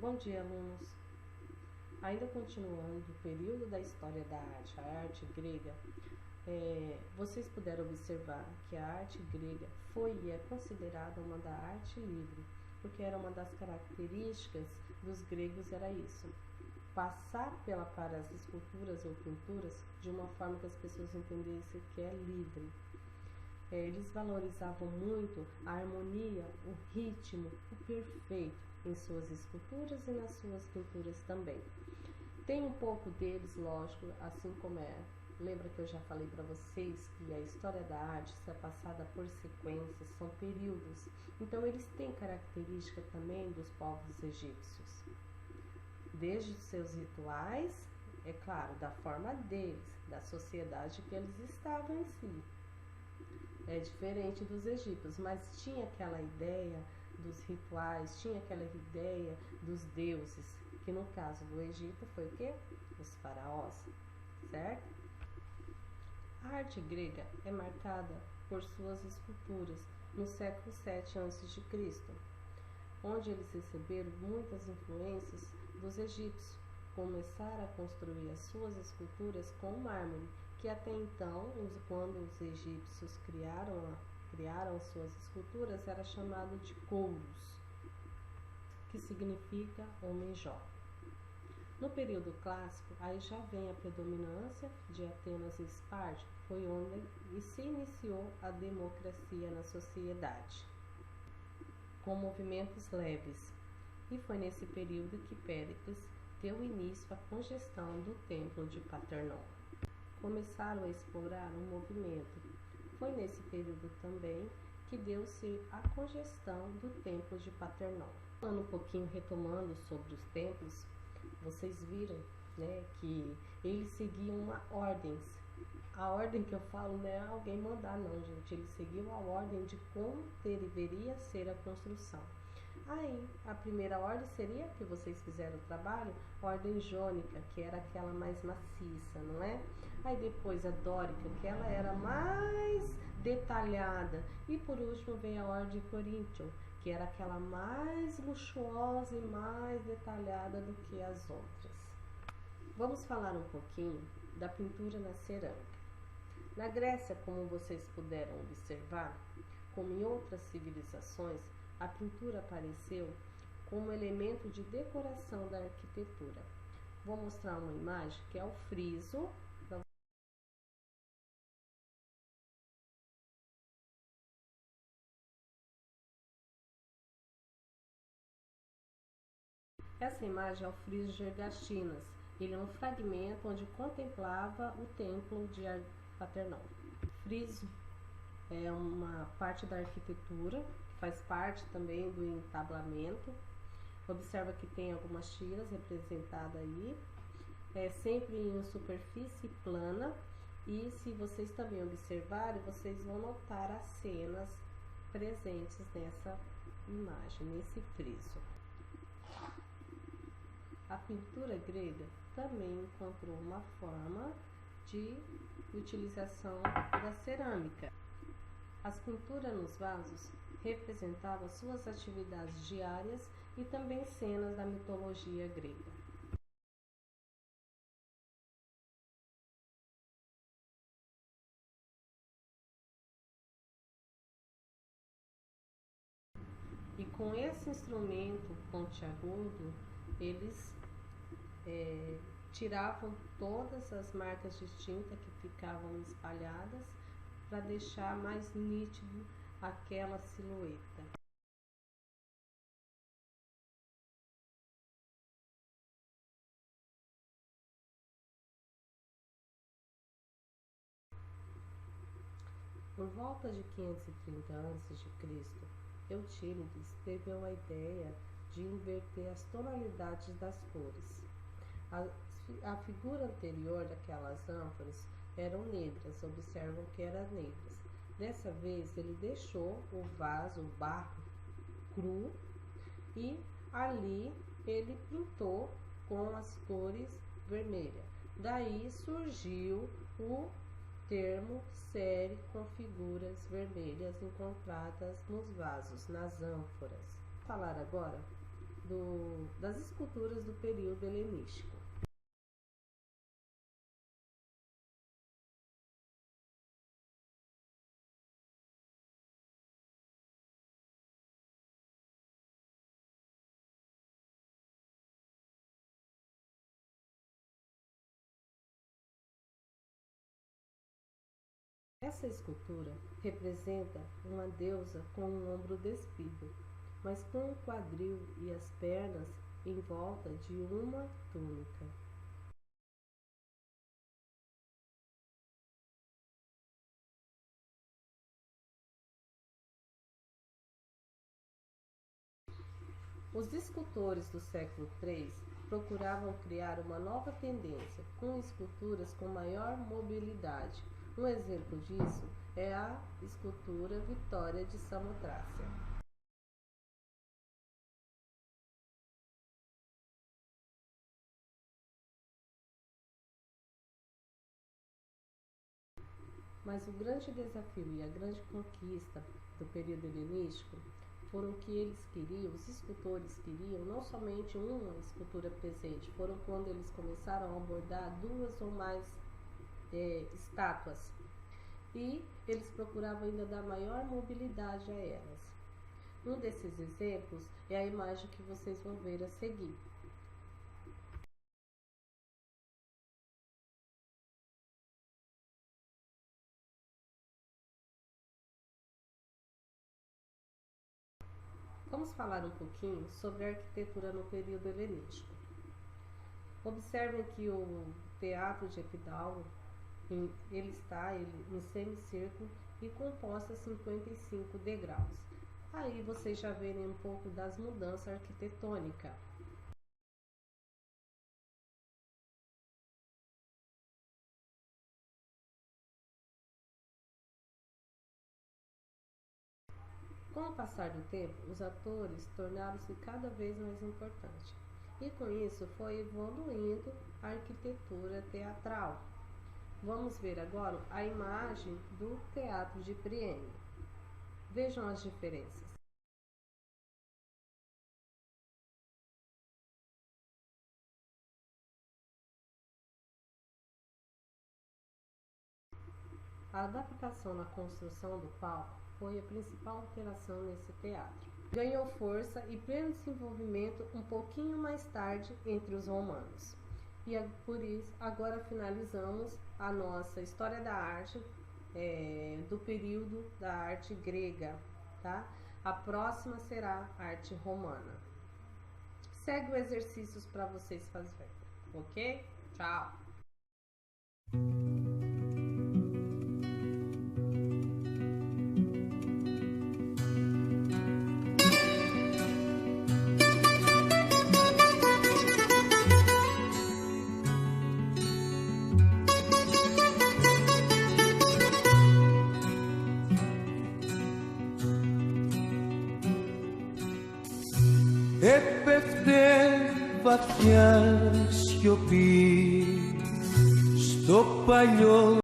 Bom dia, alunos! Ainda continuando o período da história da arte, a arte grega, vocês puderam observar que a arte grega foi e é considerada uma da arte livre, porque era uma das características dos gregos, era isso, passar para as esculturas ou pinturas de uma forma que as pessoas entendessem que é livre. Eles valorizavam muito a harmonia, o ritmo, o perfeito em suas esculturas e nas suas pinturas também. Tem um pouco deles, lógico, assim como lembra que eu já falei para vocês que a história da arte é passada por sequências, são períodos. Então eles têm característica também dos povos egípcios. Desde os seus rituais, é claro, da forma deles, da sociedade que eles estavam em si. É diferente dos egípcios, mas tinha aquela ideia dos rituais, tinha aquela ideia dos deuses, que no caso do Egito foi o quê? Os faraós, certo? A arte grega é marcada por suas esculturas no século 7 a.C., onde eles receberam muitas influências dos egípcios. Começaram a construir as suas esculturas com mármore, que até então, quando os egípcios criaram suas esculturas, era chamado de kouros, que significa homem jovem. No período clássico, aí já vem a predominância de Atenas e Esparta, foi onde se iniciou a democracia na sociedade, com movimentos leves. E foi nesse período que Péricles deu início à congestão do templo de Paternão. Começaram a explorar um movimento. Foi nesse período também que deu-se a congestão do templo de Paternão. Falando um pouquinho, retomando sobre os templos, vocês viram, né, que eles seguiam uma ordens. A ordem que eu falo não é alguém mandar, não, gente. Eles seguiam a ordem de como deveria ser a construção. Aí, a primeira ordem seria, que vocês fizeram o trabalho, ordem jônica, que era aquela mais maciça, não é? Aí depois a dórica, que ela era mais detalhada. E por último vem a ordem coríntia, que era aquela mais luxuosa e mais detalhada do que as outras. Vamos falar um pouquinho da pintura na cerâmica. Na Grécia, como vocês puderam observar, como em outras civilizações, a pintura apareceu como elemento de decoração da arquitetura. Vou mostrar uma imagem que é o friso. Essa imagem é o friso de Ergastinas. Ele é um fragmento onde contemplava o templo de Paternão. Friso é uma parte da arquitetura, faz parte também do entablamento. Observa que tem algumas tiras representadas aí, sempre em superfície plana. E se vocês também observarem, vocês vão notar as cenas presentes nessa imagem, nesse friso. A pintura grega também encontrou uma forma de utilização da cerâmica. As pinturas nos vasos representavam suas atividades diárias e também cenas da mitologia grega. E com esse instrumento pontiagudo, eles tiravam todas as marcas de tinta que ficavam espalhadas para deixar mais nítido aquela silhueta. Por volta de 530 a.C., Eutílides teve uma ideia de inverter as tonalidades das cores. A figura anterior daquelas ânforas eram negras, observam que eram negras. Dessa vez ele deixou o vaso, o barro cru, e ali ele pintou com as cores vermelhas. Daí surgiu o termo série com figuras vermelhas encontradas nos vasos, nas ânforas. Vou falar agora das esculturas do período helenístico. Essa escultura representa uma deusa com um ombro despido, mas com o quadril e as pernas em volta de uma túnica. Os escultores do século III procuravam criar uma nova tendência, com esculturas com maior mobilidade. Um exemplo disso é a escultura Vitória de Samotrácia. Mas o grande desafio e a grande conquista do período helenístico foram que eles queriam, os escultores queriam não somente uma escultura presente, foram quando eles começaram a abordar duas ou mais estátuas, e eles procuravam ainda dar maior mobilidade a elas. Um desses exemplos é a imagem que vocês vão ver a seguir. Vamos falar um pouquinho sobre a arquitetura no período helenístico. Observem que o Teatro de Epidauro, ele está em semicírculo e composto a 55 degraus. Aí vocês já verem um pouco das mudanças arquitetônicas. Com o passar do tempo, os atores tornaram-se cada vez mais importantes, e com isso foi evoluindo a arquitetura teatral. Vamos ver agora a imagem do Teatro de Priene. Vejam as diferenças. A adaptação na construção do palco foi a principal alteração nesse teatro. Ganhou força e pleno desenvolvimento um pouquinho mais tarde entre os romanos. E por isso, agora finalizamos a nossa história da arte do período da arte grega, tá? A próxima será a arte romana. Segue os exercícios para vocês fazerem, ok? Tchau! Έπεφτε βαθιά σιωπή στο παλιό